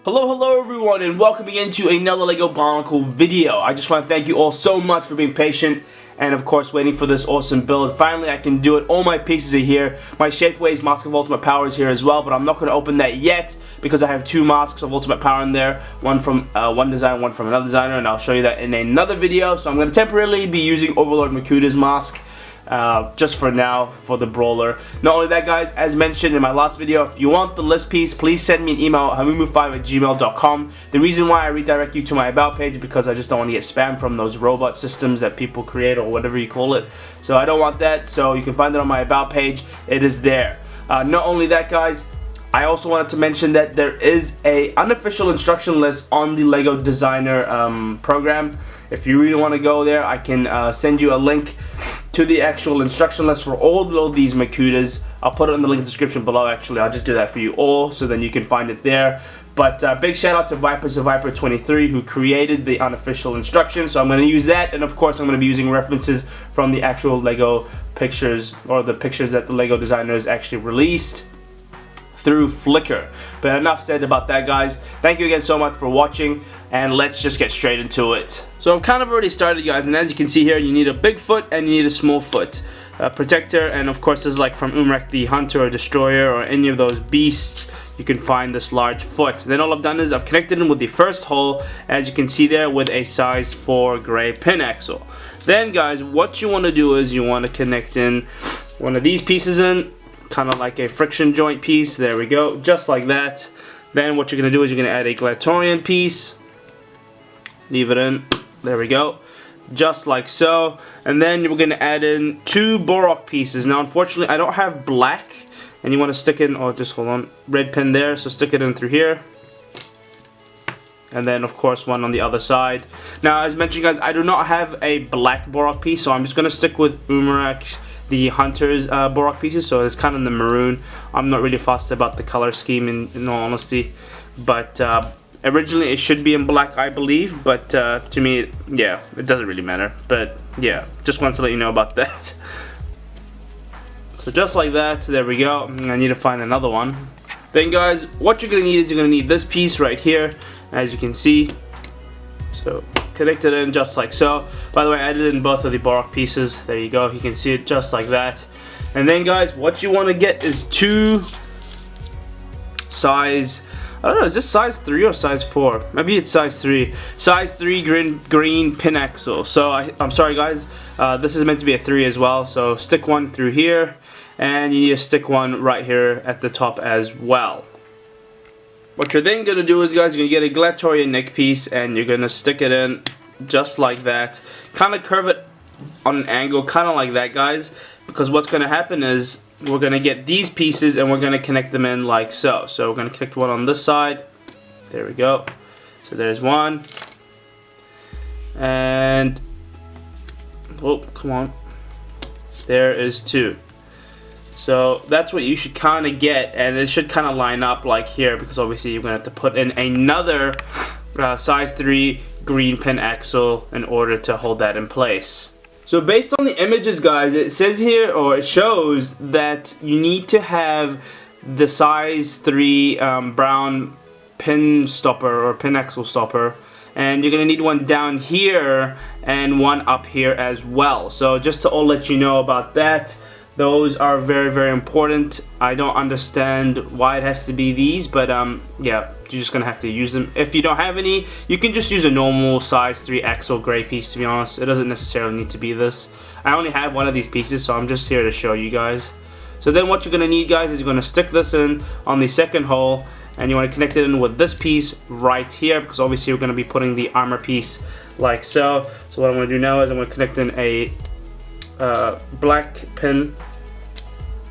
Hello everyone, and welcome again to another LEGO Bionicle video. I just want to thank you all so much for being patient and of course waiting for this awesome build. Finally I can do it. All my pieces are here. My Shapeways Mask of Ultimate Power is here as well, but I'm not going to open that yet because I have two masks of Ultimate Power in there. One from one design, one from another designer, and I'll show you that in another video. So I'm going to temporarily be using Brawler Makuta's mask. Just for now, for the Brawler. Not only that, guys, as mentioned in my last video, if you want the list piece, please send me an email at hamoomoo5@gmail.com. The reason why I redirect you to my about page is because I just don't want to get spam from those robot systems that people create or whatever you call it. So I don't want that, so you can find it on my about page. It is there. Not only that, guys, I also wanted to mention that there is a unofficial instruction list on the LEGO Designer program. If you really want to go there, I can send you a link to the actual instruction list for all of these Makutas. I'll put it in the link in the description below. Actually, I'll just do that for you all, so then you can find it there. But big shout out to Viper23 who created the unofficial instructions. So I'm going to use that, and of course I'm going to be using references from the actual LEGO pictures, or the pictures that the LEGO designers actually released through Flickr. But enough said about that, guys. Thank you again so much for watching, and let's just get straight into it. So I've kind of already started, guys, and as you can see here, you need a big foot and you need a small foot protector, and of course this is like from Umrek the Hunter or Destroyer or any of those beasts. You can find this large foot. Then all I've done is I've connected them with the first hole, as you can see there, with a size 4 gray pin axle. Then, guys, what you want to do is you want to connect in one of these pieces in, kind of like a friction joint piece. There we go, just like that. Then what you're going to do is you're going to add a Glatorian piece, leave it in, there we go, just like so. And then we're going to add in two Borok pieces. Now unfortunately I don't have black, and you want to stick in, oh just hold on, red pin there, so stick it in through here. And then of course one on the other side. Now as mentioned, guys, I do not have a black Borok piece, so I'm just going to stick with Umrek the Hunter's Borok pieces, so it's kind of the maroon. I'm not really fussed about the color scheme in all honesty, but originally it should be in black, I believe, but to me, yeah, it doesn't really matter. But yeah, just wanted to let you know about that. So just like that, there we go. I need to find another one. Then, guys, what you're gonna need is you're gonna need this piece right here, as you can see. So connect it in just like so. By the way, I added in both of the Borok pieces. There you go, you can see it just like that. And then, guys, what you want to get is two size, I don't know, is this size 3 or size 4? Maybe it's size 3. Size 3 green pin axle. So I'm sorry, guys, this is meant to be a 3 as well. So stick one through here, and you need to stick one right here at the top as well. What you're then going to do is, guys, you're going to get a Glatorian neck piece, and you're going to stick it in just like that. Kind of curve it on an angle, kind of like that, guys, because what's going to happen is we're going to get these pieces and we're going to connect them in like so. So we're going to connect one on this side. There we go. So there's one. And, oh, come on. There is two. So that's what you should kind of get, and it should kind of line up like here, because obviously you're going to have to put in another size 3 green pin axle in order to hold that in place. So based on the images, guys, it says here, or it shows that you need to have the size 3 brown pin stopper or pin axle stopper, and you're going to need one down here and one up here as well. So just to all let you know about that. Those are very, very important. I don't understand why it has to be these, but yeah, you're just gonna have to use them. If you don't have any, you can just use a normal size 3 axle gray piece, to be honest. It doesn't necessarily need to be this. I only have one of these pieces, so I'm just here to show you guys. So then what you're gonna need, guys, is you're gonna stick this in on the second hole, and you want to connect it in with this piece right here, because obviously we're gonna be putting the armor piece like so. So what I'm gonna do now is I'm gonna connect in a black pin.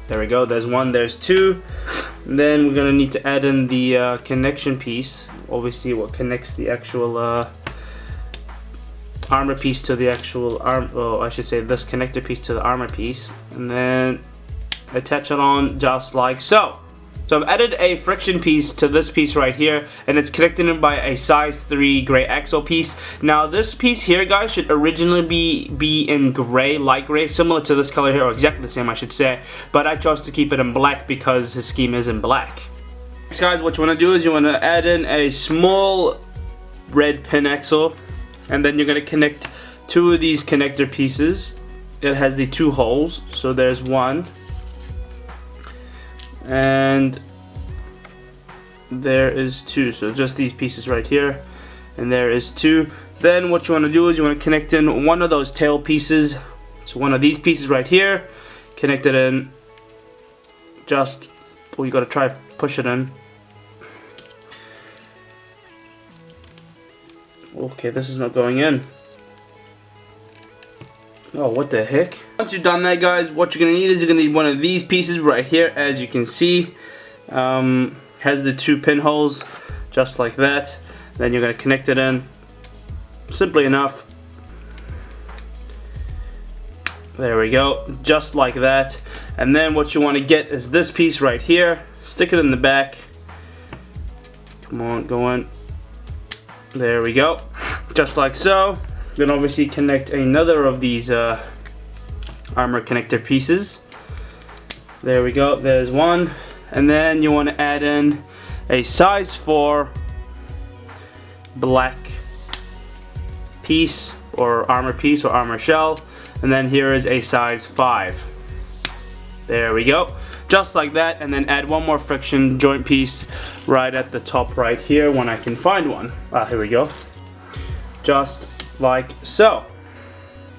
There we go, there's one, there's two. And then we're gonna need to add in the connection piece, obviously what connects the actual armor piece to the actual arm, oh, I should say this connector piece to the armor piece, and then attach it on just like so. So I've added a friction piece to this piece right here, and it's connected in by a size 3 gray axle piece. Now this piece here, guys, should originally be in gray, light gray, similar to this color here, or exactly the same I should say, but I chose to keep it in black because his scheme is in black. Next guys, what you want to do is you want to add in a small red pin axle, and then you're going to connect two of these connector pieces. It has the two holes, so there's one, and there is two, so just these pieces right here, and there is two. Then what you want to do is you want to connect in one of those tail pieces, so one of these pieces right here, connect it in, just, well, you got to try push it in. Okay, this is not going in. Oh, what the heck? Once you've done that, guys, what you're gonna need is you're gonna need one of these pieces right here. As you can see, has the two pinholes, just like that. Then you're gonna connect it in, simply enough. There we go, just like that. And then what you want to get is this piece right here. Stick it in the back. Come on, go in. There we go, just like so. Then obviously connect another of these armor connector pieces. There we go, there's one. And then you want to add in a size 4 black piece, or armor shell. And then here is a size 5. There we go, just like that. And then add one more friction joint piece right at the top right here when I can find one. Here we go, just like so.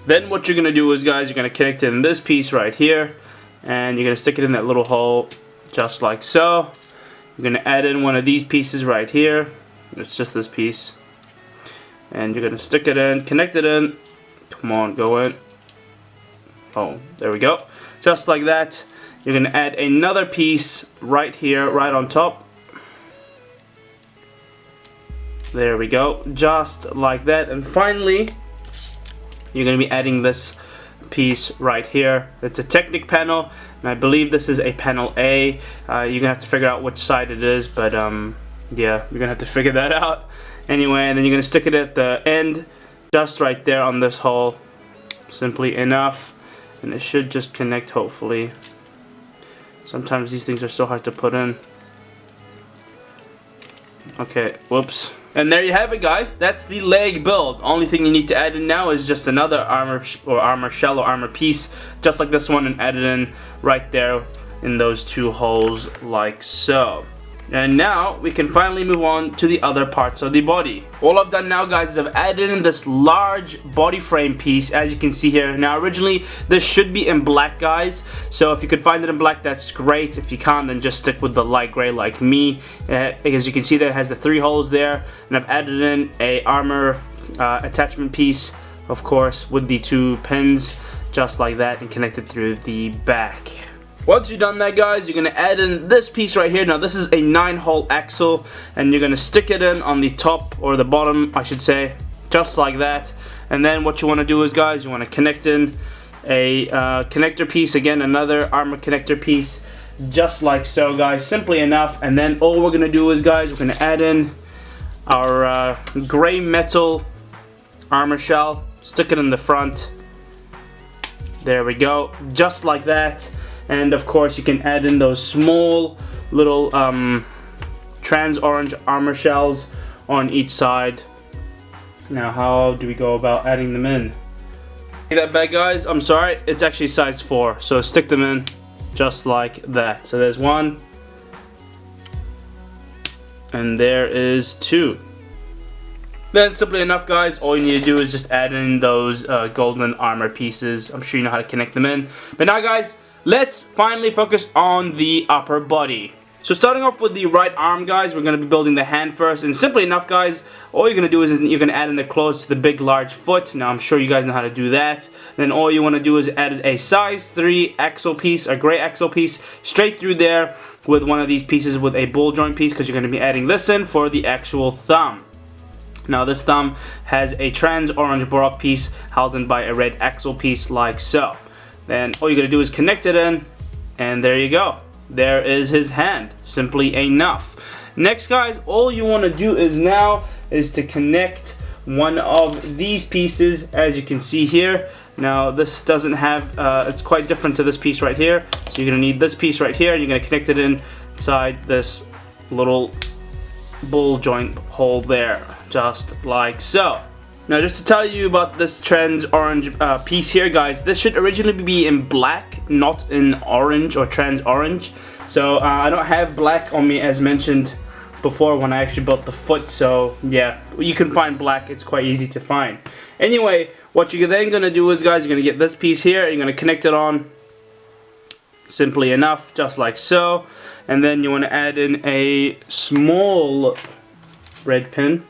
Then what you're gonna do is, guys, you're gonna connect in this piece right here, and you're gonna stick it in that little hole, just like so. You're gonna add in one of these pieces right here. It's just this piece, and you're gonna stick it in, connect it in. Come on, go in. Oh, there we go, just like that. You're gonna add another piece right here, right on top. There we go, just like that. And finally, you're gonna be adding this piece right here. It's a Technic panel, and I believe this is a panel A. You're gonna have to figure out which side it is, but yeah, you're gonna have to figure that out. Anyway, and then you're gonna stick it at the end, just right there on this hole, simply enough, and it should just connect, hopefully. Sometimes these things are so hard to put in. Okay, whoops. And there you have it, guys. That's the leg build. Only thing you need to add in now is just another armor shell or armor piece, just like this one, and add it in right there in those two holes, like so. And now we can finally move on to the other parts of the body. All I've done now, guys, is I've added in this large body frame piece, as you can see here. Now originally this should be in black, guys, so if you could find it in black, that's great. If you can't, then just stick with the light gray like me. As you can see, that it has the 3 holes there, and I've added in a armor attachment piece, of course, with the 2 pins, just like that, and connected through the back. Once you've done that, guys, you're going to add in this piece right here. Now this is a 9-hole axle, and you're going to stick it in on the top, or the bottom I should say, just like that. And then what you want to do is, guys, you want to connect in a connector piece, again another armor connector piece, just like so, guys, simply enough. And then all we're going to do is, guys, we're going to add in our gray metal armor shell, stick it in the front. There we go, just like that. And of course you can add in those small little trans orange armor shells on each side. Now how do we go about adding them in? See that bag, guys? I'm sorry, it's actually size 4, so stick them in just like that. So there's 1, and there is 2. Then simply enough, guys, all you need to do is just add in those golden armor pieces. I'm sure you know how to connect them in. But now, guys, let's finally focus on the upper body. So starting off with the right arm, guys, we're going to be building the hand first. And simply enough, guys, all you're going to do is you're going to add in the claws to the big large foot. Now I'm sure you guys know how to do that. Then all you want to do is add a size 3 axle piece, a gray axle piece, straight through there with one of these pieces with a ball joint piece, because you're going to be adding this in for the actual thumb. Now this thumb has a trans orange baroque piece held in by a red axle piece, like so. Then all you're going to do is connect it in, and there you go. There is his hand, simply enough. Next, guys, all you want to do is to connect one of these pieces, as you can see here. Now this doesn't have, it's quite different to this piece right here. So you're going to need this piece right here, and you're going to connect it inside this little ball joint hole there, just like so. Now just to tell you about this trans orange piece here, guys, this should originally be in black, not in orange or trans orange. So I don't have black on me as mentioned before when I actually built the foot, so yeah, you can find black, it's quite easy to find. Anyway, what you're then going to do is, guys, you're going to get this piece here, you're going to connect it on simply enough, just like so, and then you want to add in a small red pin.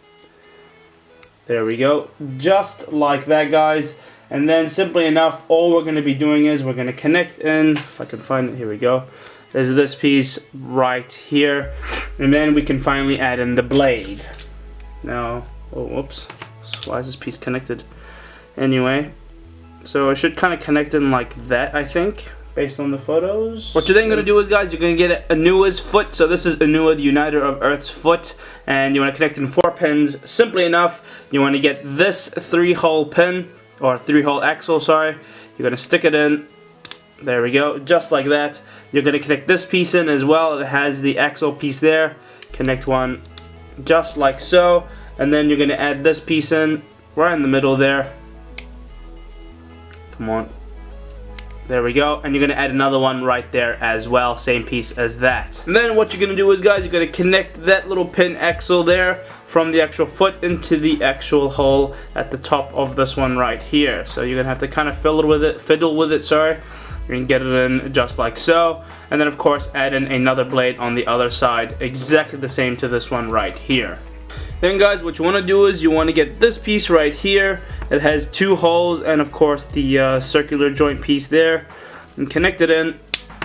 There we go, just like that, guys. And then simply enough, all we're going to be doing is we're going to connect in, if I can find it, here we go. There's this piece right here, and then we can finally add in the blade. Now, oh whoops, why is this piece connected? Anyway, so it should kind of connect in like that, I think, based on the photos. What you're then going to do is, guys, you're going to get Anua's foot. So this is Anua, the uniter of Earth's foot, and you want to connect in 4 pins. Simply enough, you want to get this 3-hole pin, or 3-hole axle, sorry. You're going to stick it in. There we go, just like that. You're going to connect this piece in as well. It has the axle piece there. Connect one just like so. And then you're going to add this piece in right in the middle there. Come on. There we go. And you're going to add another one right there as well. Same piece as that. And then what you're going to do is, guys, you're going to connect that little pin axle there from the actual foot into the actual hole at the top of this one right here. So you're going to have to kind of fiddle with it, sorry. You can get it in just like so, and then of course add in another blade on the other side, exactly the same to this one right here. Then, guys, what you want to do is you want to get this piece right here. It has 2 holes and of course the circular joint piece there, and connect it in.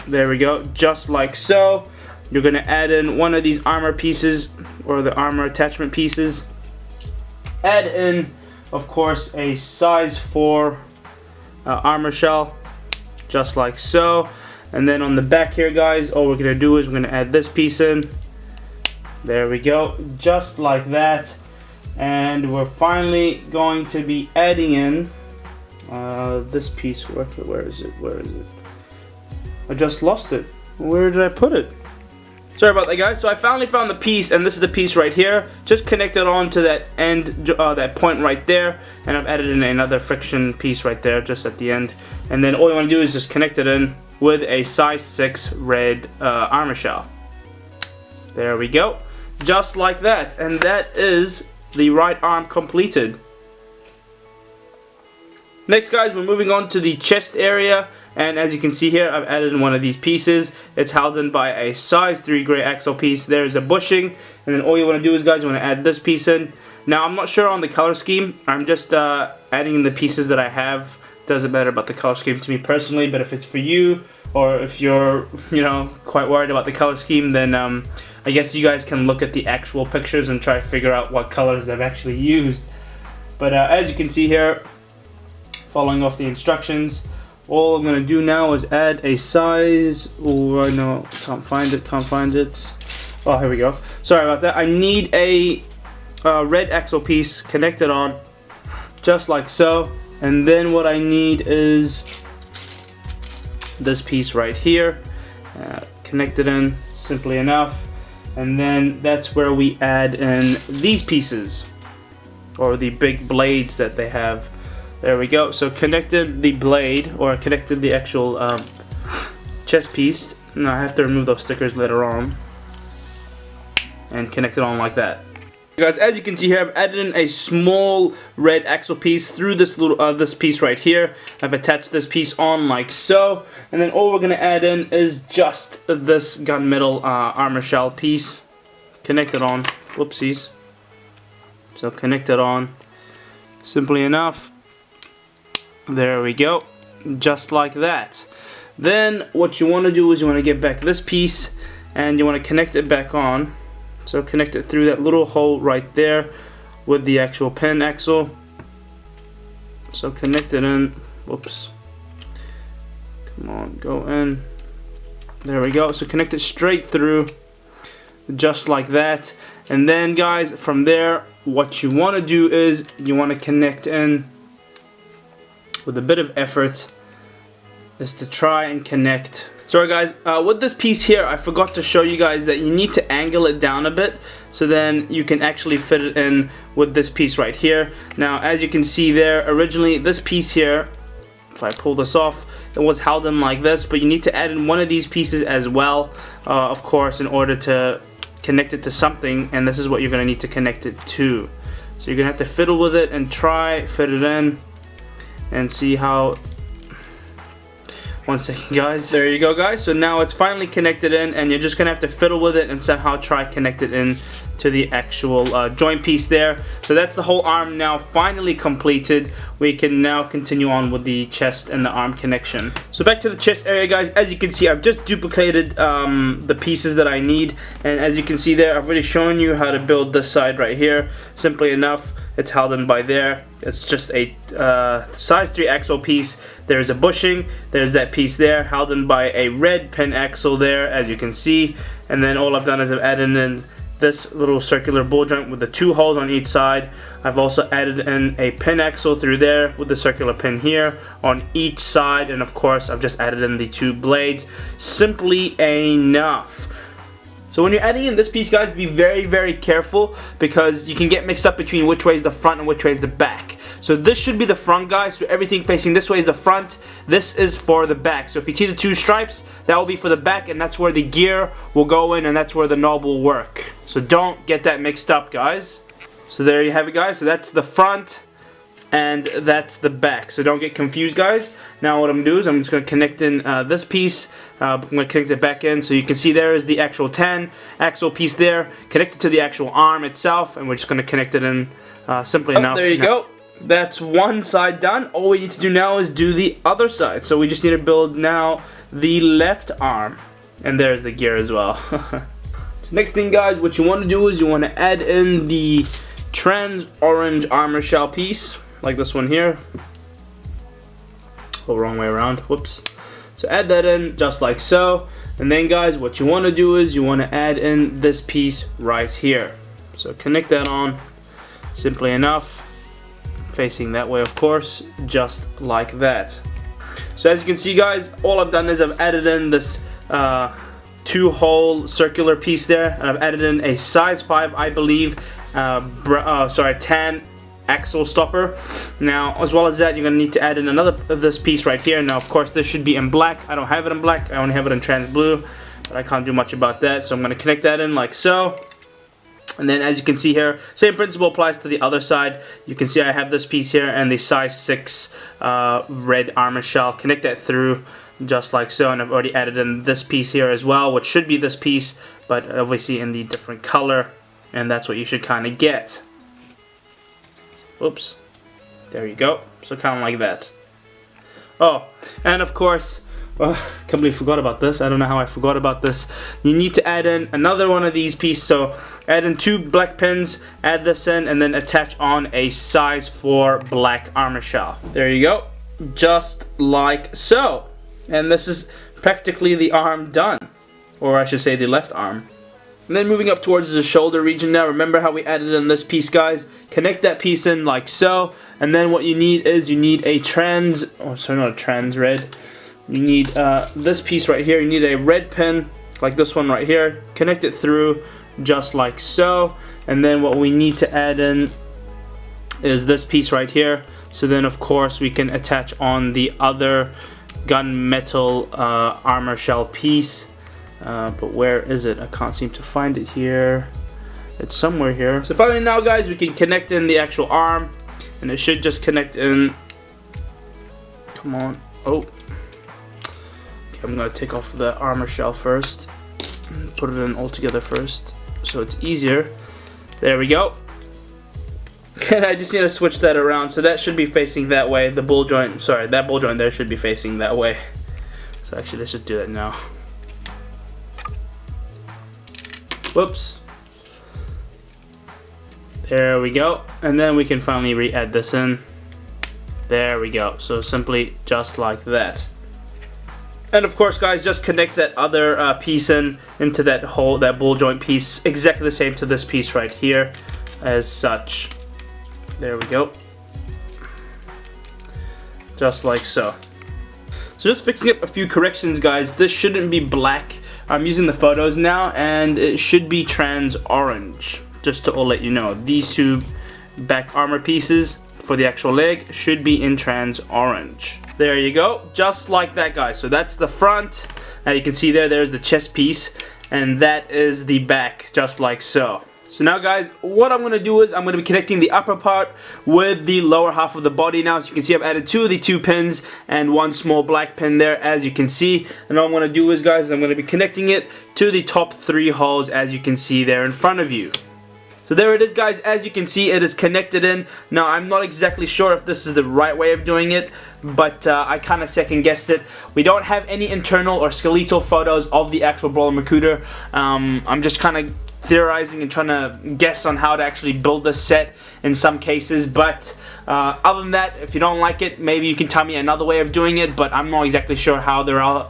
There we go, just like so. You're going to add in one of these armor pieces, or the armor attachment pieces. Add in, of course, a size 4 armor shell, just like so. And then on the back here, guys, all we're going to do is we're going to add this piece in. There we go, just like that. And we're finally going to be adding in this piece. Where is it? I just lost it. Where did I put it? Sorry about that, guys. So I finally found the piece, and this is the piece right here. Just connect it on to that end, that point right there, and I've added in another friction piece right there, just at the end. And then all you want to do is just connect it in with a size 6 red armor shell. There we go, just like that, and that is the right arm completed. Next, guys, we're moving on to the chest area, and as you can see here, I've added in one of these pieces. It's held in by a size 3 gray axle piece. There's a bushing, and then all you want to do is, guys, you want to add this piece in. Now, I'm not sure on the color scheme. I'm just adding in the pieces that I have. Doesn't matter about the color scheme to me personally, but if it's for you, or if you're, you know, quite worried about the color scheme, then I guess you guys can look at the actual pictures and try to figure out what colors they've actually used. But as you can see here, following off the instructions, all I'm going to do now is add a size, oh no, can't find it, oh here we go, sorry about that. I need a red axle piece connected on, just like so, and then what I need is this piece right here, connected in simply enough, and then that's where we add in these pieces, or the big blades that they have. There we go. So connected the blade, or connected the actual chest piece. Now I have to remove those stickers later on, and connect it on like that. Guys, as you can see here, I've added in a small red axle piece through this little this piece right here. I've attached this piece on like so, and then all we're gonna add in is just this gunmetal armor shell piece. Connect it on. Whoopsies. So connect it on. Simply enough. There we go, just like that. Then what you want to do is you want to get back this piece, and you want to connect it back on. So connect it through that little hole right there with the actual pin axle. So connect it in. Whoops. Come on, go in. There we go. So connect it straight through, just like that. And then, guys, from there, what you want to do is you want to connect in with a bit of effort, is to try and connect Sorry guys, with this piece here, I forgot to show you guys that you need to angle it down a bit so then you can actually fit it in with this piece right here. Now as you can see there, originally this piece here, if I pull this off, it was held in like this, but you need to add in one of these pieces as well, of course, in order to connect it to something, and this is what you're going to need to connect it to. So you're going to have to fiddle with it and fit it in and see how. One second guys, there you go guys. So now it's finally connected in, and you're just gonna have to fiddle with it and somehow try connect it in to the actual joint piece there. So that's the whole arm now finally completed. We can now continue on with the chest and the arm connection. So back to the chest area guys, as you can see I've just duplicated the pieces that I need, and as you can see there I've already shown you how to build this side right here. Simply enough, it's held in by there. It's just a size 3 axle piece. There's a bushing, there's that piece there, held in by a red pin axle there, as you can see. And then all I've done is I've added in this little circular ball joint with the 2 holes on each side. I've also added in a pin axle through there with the circular pin here on each side, and of course I've just added in the 2 blades. Simply enough. So when you're adding in this piece guys, be very careful, because you can get mixed up between which way is the front and which way is the back. So this should be the front guys, so everything facing this way is the front. This is for the back. So if you see the 2 stripes, that will be for the back, and that's where the gear will go in, and that's where the knob will work. So don't get that mixed up guys. So there you have it guys. So that's the front and that's the back, so don't get confused guys. Now what I'm gonna do is I'm just gonna connect in this piece. I'm gonna connect it back in, so you can see there is the actual 10 axle piece there connected to the actual arm itself, and we're just gonna connect it in simply enough. There you go. That's one side done. All we need to do now is do the other side. So we just need to build now the left arm, and there's the gear as well. So next thing guys, what you want to do is you want to add in the trans orange armor shell piece, like this one here. Oh, wrong way around, whoops. So add that in just like so, and then guys what you want to do is you want to add in this piece right here. So connect that on simply enough, facing that way of course, just like that. So as you can see guys, all I've done is I've added in this 2-hole circular piece there, and I've added in a size 5 I believe 10 axle stopper. Now as well as that, you're gonna need to add in another of this piece right here. Now of course this should be in black. I don't have it in black, I only have it in trans blue, but I can't do much about that, so I'm gonna connect that in like so. And then as you can see here, same principle applies to the other side. You can see I have this piece here and the size 6 red armor shell. Connect that through just like so, and I've already added in this piece here as well, which should be this piece, but obviously in the different color, and that's what you should kind of get. Oops, there you go. So kind of like that. Oh, and of course, I can't believe I forgot about this. I don't know how I forgot about this. You need to add in another one of these pieces. So add in 2 black pins, add this in, and then attach on a size 4 black armor shell. There you go, just like so. And this is practically the arm done, or I should say the left arm. And then moving up towards the shoulder region now, remember how we added in this piece guys? Connect that piece in like so, and then what you need is you need a trans, oh sorry, not a trans red. You need this piece right here. You need a red pin like this one right here. Connect it through just like so, and then what we need to add in is this piece right here. So then of course we can attach on the other gunmetal armor shell piece. But where is it? I can't seem to find it here. It's somewhere here. So finally now guys, we can connect in the actual arm, and it should just connect in. Come on. Oh, okay, I'm gonna take off the armor shell first, put it in all together first so it's easier. There we go. And I just need to switch that around, so that should be facing that way. The ball joint, sorry, that ball joint there should be facing that way. So actually let's just do that now. Whoops. There we go. And then we can finally re-add this in. There we go. So simply just like that. And of course guys, just connect that other piece into that hole, that ball joint piece, exactly the same to this piece right here as such. There we go. Just like so. So just fixing up a few corrections, guys. This shouldn't be black. I'm using the photos now, and it should be trans orange. Just to let you know, these two back armor pieces for the actual leg should be in trans orange. There you go, just like that, guys. So that's the front. Now you can see there's the chest piece, and that is the back, just like so. So now, guys, what I'm going to do is I'm going to be connecting the upper part with the lower half of the body now. So you can see I've added two of the 2 pins and one small black pin there, as you can see. And all I'm going to do is, guys, I'm going to be connecting it to the top 3 holes, as you can see there in front of you. So there it is, guys. As you can see, it is connected in. Now, I'm not exactly sure if this is the right way of doing it, but I kind of second guessed it. We don't have any internal or skeletal photos of the actual Brawler Makuta. I'm just kind of theorizing and trying to guess on how to actually build this set in some cases, but other than that, if you don't like it, maybe you can tell me another way of doing it, but I'm not exactly sure how there are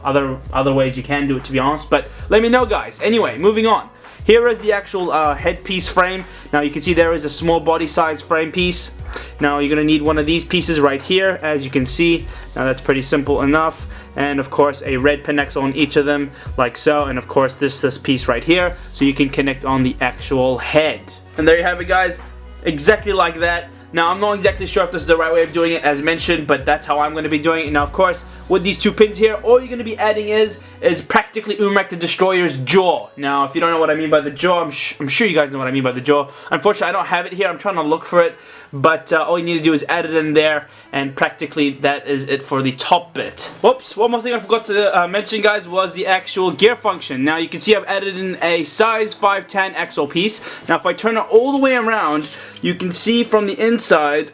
other ways you can do it, to be honest, but let me know, guys. Anyway, moving on. Here is the actual headpiece frame. Now you can see there is a small body size frame piece. Now you're going to need one of these pieces right here, as you can see. Now that's pretty simple enough. And of course a red pinaxle on each of them, like so. And of course this piece right here, so you can connect on the actual head. And there you have it, guys, exactly like that. Now I'm not exactly sure if this is the right way of doing it, as mentioned, but that's how I'm going to be doing it. Now of course, with these 2 pins here, all you're going to be adding is practically Umrak the Destroyer's jaw. Now, if you don't know what I mean by the jaw, I'm sure you guys know what I mean by the jaw. Unfortunately, I don't have it here. I'm trying to look for it, but all you need to do is add it in there, and practically that is it for the top bit. Whoops, one more thing I forgot to mention, guys, was the actual gear function. Now, you can see I've added in a size 510 axle piece. Now, if I turn it all the way around, you can see from the inside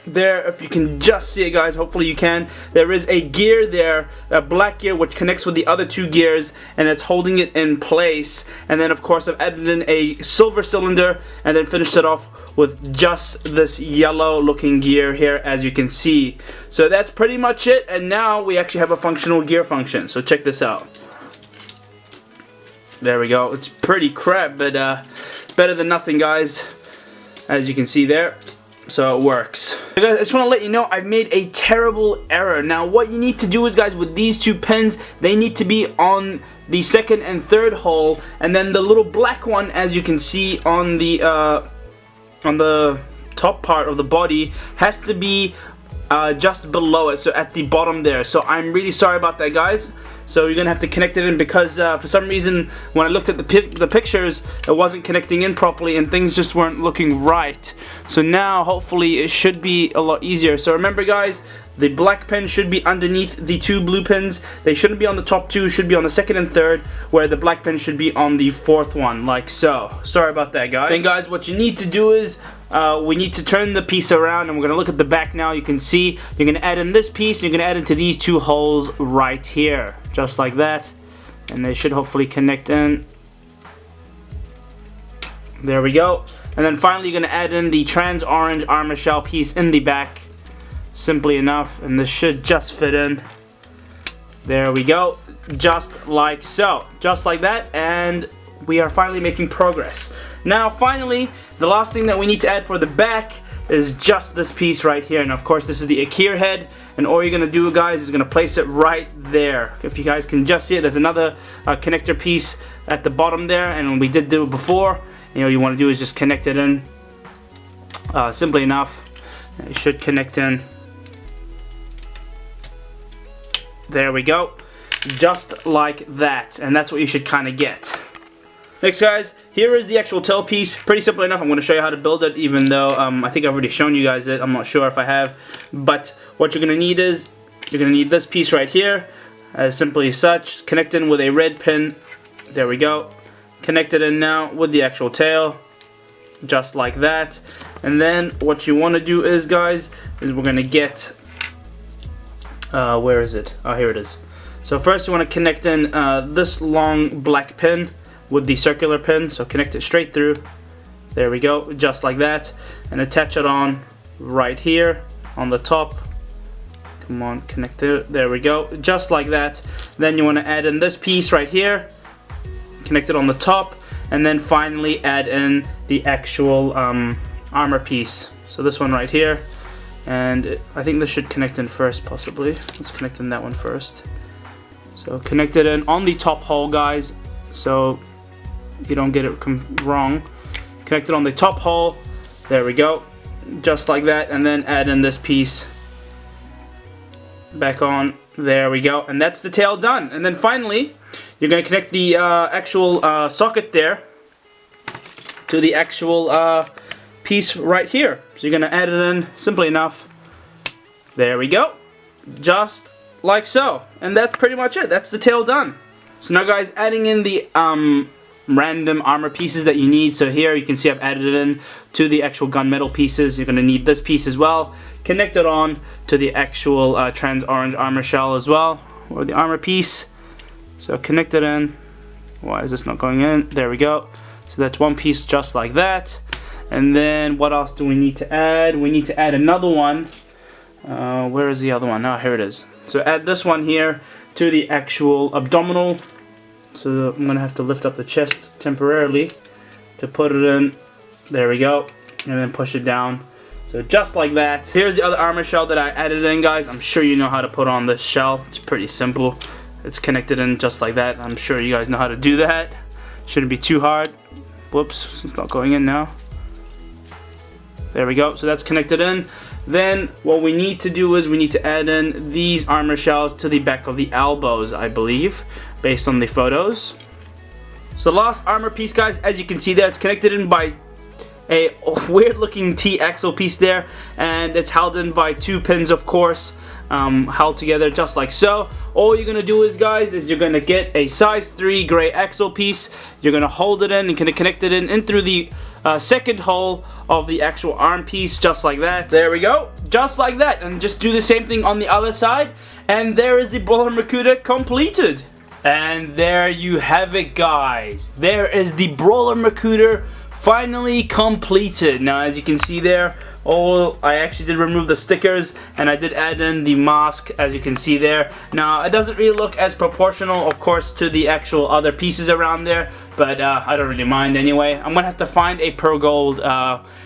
there, if you can just see it, guys, hopefully you can, there is a gear there, a black gear, which connects with the other 2 gears, and it's holding it in place. And then of course I've added in a silver cylinder, and then finished it off with just this yellow looking gear here, as you can see. So that's pretty much it, and now we actually have a functional gear function. So check this out. There we go. It's pretty crap, but better than nothing, guys, as you can see there. So it works. So guys, I just want to let you know I've made a terrible error. Now what you need to do is, guys, with these 2 pins, they need to be on the 2nd and 3rd hole, and then the little black one, as you can see on the top part of the body, has to be just below it, so at the bottom there. So I'm really sorry about that, guys. So you're gonna have to connect it in, because for some reason when I looked at the pictures, it wasn't connecting in properly and things just weren't looking right. So now hopefully it should be a lot easier. So remember, guys, the black pin should be underneath the 2 blue pins. They shouldn't be on the top 2, should be on the 2nd and 3rd, where the black pin should be on the 4th one, like so. Sorry about that, guys. Then, guys, what you need to do is we need to turn the piece around, and we're going to look at the back now. You can see you're going to add in this piece, and you're going to add into these 2 holes right here, just like that, and they should hopefully connect in. There we go. And then finally you're going to add in the trans orange armor shell piece in the back, simply enough, and this should just fit in. There we go, just like so, just like that, and we are finally making progress. Now finally, the last thing that we need to add for the back is just this piece right here. And of course this is the Akir head, and all you're gonna do, guys, is gonna place it right there. If you guys can just see it, there's another connector piece at the bottom there, and we did do it before. You know, you want to do is just connect it in, simply enough. It should connect in. There we go, just like that, and that's what you should kind of get. Next, guys, here is the actual tail piece. Pretty simple enough. I'm going to show you how to build it, even though I think I've already shown you guys it. I'm not sure if I have, but what you're going to need is you're going to need this piece right here, as simply as such. Connect in with a red pin. There we go. Connect it in now with the actual tail, just like that. And then what you want to do is, guys, is we're going to get where is it? Oh, here it is. So first you want to connect in this long black pin with the circular pin, so connect it straight through. There we go, just like that, and attach it on right here on the top. Come on, connect it. There we go, just like that. Then you want to add in this piece right here, connect it on the top, and then finally add in the actual armor piece. So this one right here, And I think this should connect in first, possibly. Let's connect in that one first. So connect it in on the top hole, guys, so you don't get it wrong. Connect it on the top hole. There we go, just like that, and then add in this piece back on. There we go, and that's the tail done. And then finally, you're going to connect the actual socket there to the actual piece right here. So you're going to add it in simply enough. There we go, just like so. And that's pretty much it. That's the tail done. So now, guys, adding in the random armor pieces that you need. So here you can see I've added it in to the actual gunmetal pieces. You're going to need this piece as well. Connect it on to the actual trans orange armor shell as well, or the armor piece. So connect it in. Why is this not going in? There we go. So that's one piece just like that. And then what else do we need to add? We need to add another one. Where is the other one? Oh, here it is. So add this one here to the actual abdominal. So I'm gonna have to lift up the chest temporarily to put it in. There we go. And then push it down. So just like that. Here's the other armor shell that I added in, guys. I'm sure you know how to put on this shell. It's pretty simple. It's connected in just like that. I'm sure you guys know how to do that. Shouldn't be too hard. Whoops, it's not going in now. There we go. So that's connected in. Then what we need to do is we need to add in these armor shells to the back of the elbows, I believe, based on the photos. So the last armor piece, guys, as you can see there, it's connected in by a weird looking T-axle piece there, and it's held in by 2 pins, of course, held together just like so. All you're gonna do is, guys, is you're gonna get a size 3 gray axle piece. You're gonna hold it in and gonna connect it in through the second hole of the actual arm piece, just like that. There we go, just like that. And just do the same thing on the other side, and there is the Brawler Makuta completed. And there you have it, guys. There is the Brawler Makuta finally completed. Now, as you can see there, I actually did remove the stickers, and I did add in the mask, as you can see there. Now, it doesn't really look as proportional, of course, to the actual other pieces around there, but I don't really mind anyway. I'm gonna have to find a pearl gold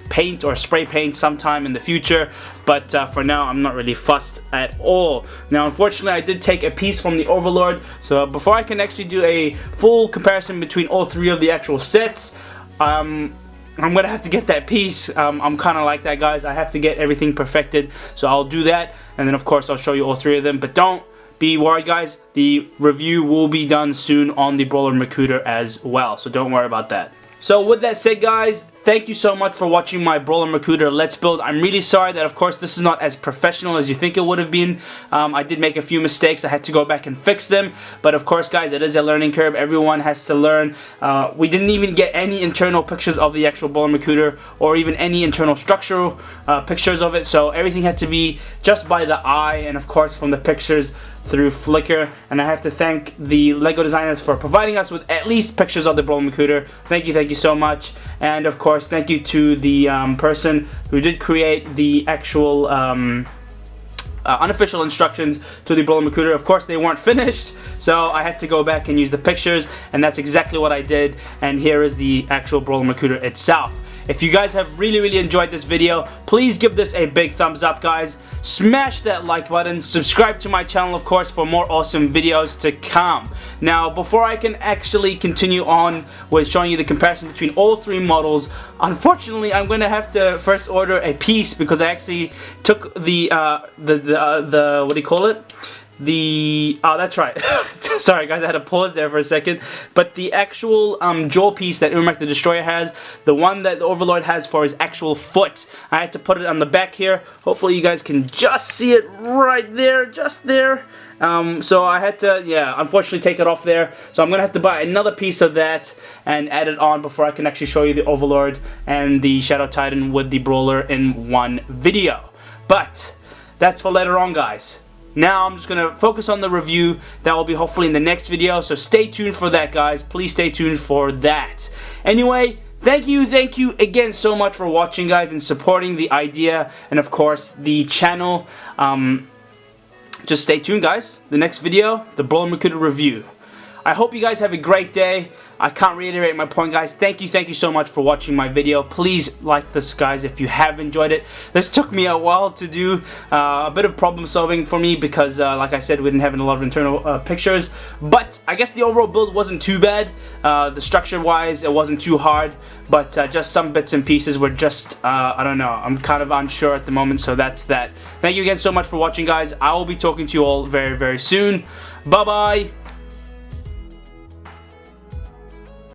paint or spray paint sometime in the future, but for now, I'm not really fussed at all. Now, unfortunately, I did take a piece from the Overlord, so before I can actually do a full comparison between all 3 of the actual sets, I'm gonna have to get that piece. I'm kind of like that, guys. I have to get everything perfected, so I'll do that, and then of course I'll show you all 3 of them. But don't be worried, guys, the review will be done soon on the Brawler Makuta as well, so don't worry about that. So with that said, guys, thank you so much for watching my Brawler Makuta Let's Build. I'm really sorry that, of course, this is not as professional as you think it would have been. I did make a few mistakes. I had to go back and fix them. But, of course, guys, it is a learning curve. Everyone has to learn. We didn't even get any internal pictures of the actual Brawler Makuta or even any internal structural pictures of it. So everything had to be just by the eye and, of course, from the pictures through Flickr. And I have to thank the LEGO designers for providing us with at least pictures of the Brawler Makuta. Thank you so much. And, of course, thank you to the person who did create the actual unofficial instructions to the Brawler Makuta. Of course, they weren't finished, so I had to go back and use the pictures, and that's exactly what I did. And here is the actual Brawler Makuta itself. If you guys have really enjoyed this video, please give this a big thumbs up, guys. Smash that like button. Subscribe to my channel, of course, for more awesome videos to come. Now, before I can actually continue on with showing you the comparison between all 3 models, unfortunately, I'm going to have to first order a piece, because I actually took the what do you call it? Oh, that's right. Sorry, guys, I had to pause there for a second. But the actual jaw piece that Umak the Destroyer has, the one that the Overlord has for his actual foot, I had to put it on the back here. Hopefully you guys can just see it right there, just there. So I had to, yeah, unfortunately take it off there. So I'm going to have to buy another piece of that and add it on before I can actually show you the Overlord and the Shadow Titan with the Brawler in one video. But that's for later on, guys. Now I'm just going to focus on the review. That will be hopefully in the next video, so stay tuned for that, guys. Please stay tuned for that. Anyway, thank you again so much for watching, guys, and supporting the idea and, of course, the channel. Just stay tuned, guys. The next video, the Brawler Makuta review. I hope you guys have a great day. I can't reiterate my point, guys. Thank you so much for watching my video. Please like this, guys, if you have enjoyed it. This took me a while to do, a bit of problem solving for me because, like I said, we didn't have a lot of internal pictures. But I guess the overall build wasn't too bad. The structure-wise, it wasn't too hard, but just some bits and pieces were just, I don't know. I'm kind of unsure at the moment, so that's that. Thank you again so much for watching, guys. I will be talking to you all very, very soon. Bye-bye.